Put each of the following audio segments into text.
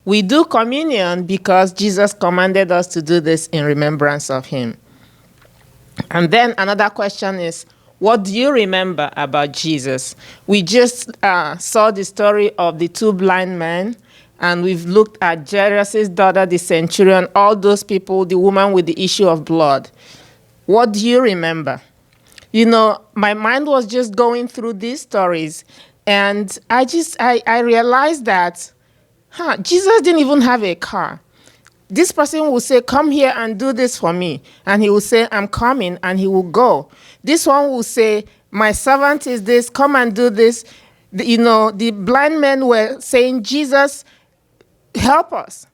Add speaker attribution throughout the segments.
Speaker 1: We do communion because Jesus commanded us to do this in remembrance of him. And then another question is, what do you remember about Jesus? We just saw the story of the two blind men, and we've looked at Jairus' daughter, the centurion, all those people, the woman with the issue of blood. What do you remember? You know, my mind was just going through these stories, and I realized that, Jesus didn't even have a car. This person will say, come here and do this for me. And he will say, I'm coming, and he will go. This one will say, my servant is this, come and do this. The blind men were saying, Jesus, help us.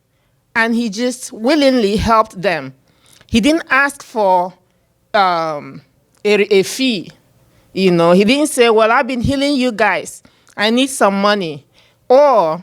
Speaker 1: And he just willingly helped them. He didn't ask for a fee. He didn't say, well, I've been healing you guys. I need some money. Or,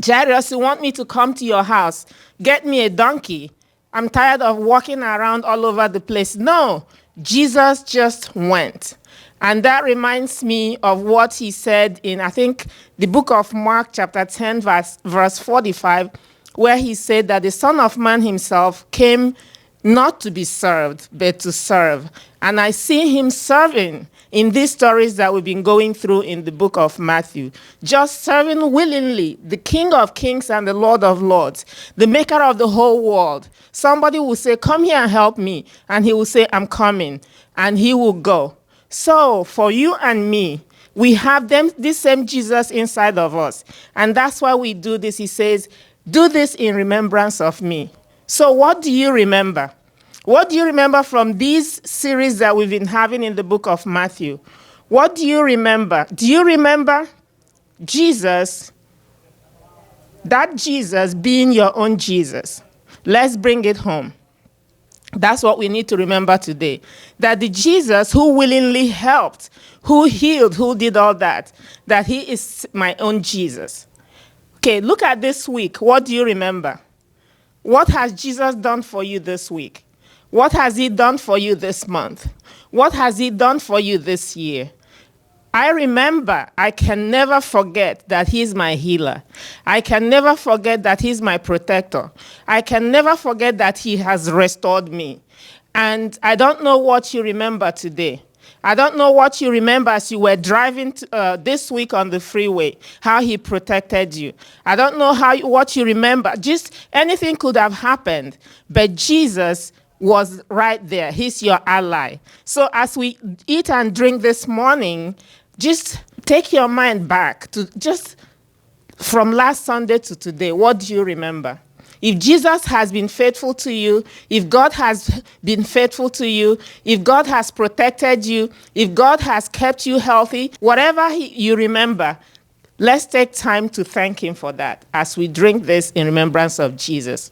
Speaker 1: Jairus, you want me to come to your house? Get me a donkey. I'm tired of walking around all over the place. No, Jesus just went. And that reminds me of what he said in, I think, the book of Mark, chapter 10, verse 45, where he said that the Son of Man himself came not to be served, but to serve. And I see him serving in these stories that we've been going through in the book of Matthew. Just serving willingly, the King of Kings and the Lord of Lords, the maker of the whole world. Somebody will say, come here and help me. And he will say, I'm coming. And he will go. So for you and me, we have this same Jesus inside of us. And that's why we do this. He says, do this in remembrance of me. So what do you remember? What do you remember from these series that we've been having in the book of Matthew? What do you remember? Do you remember Jesus, that Jesus being your own Jesus? Let's bring it home. That's what we need to remember today. That the Jesus who willingly helped, who healed, who did all that he is my own Jesus. Okay, look at this week. What do you remember? What has Jesus done for you this week? What has he done for you this month? What has he done for you this year? I remember, I can never forget that he's my healer. I can never forget that he's my protector. I can never forget that he has restored me. And I don't know what you remember today. I don't know what you remember as you were driving this week on the freeway, how he protected you. I don't know what you remember. Just anything could have happened, but Jesus was right there. He's your ally. So as we eat and drink this morning, just take your mind back to just from last Sunday to today. What do you remember? If Jesus has been faithful to you, if God has been faithful to you, if God has protected you, if God has kept you healthy, whatever you remember, let's take time to thank him for that as we drink this in remembrance of Jesus.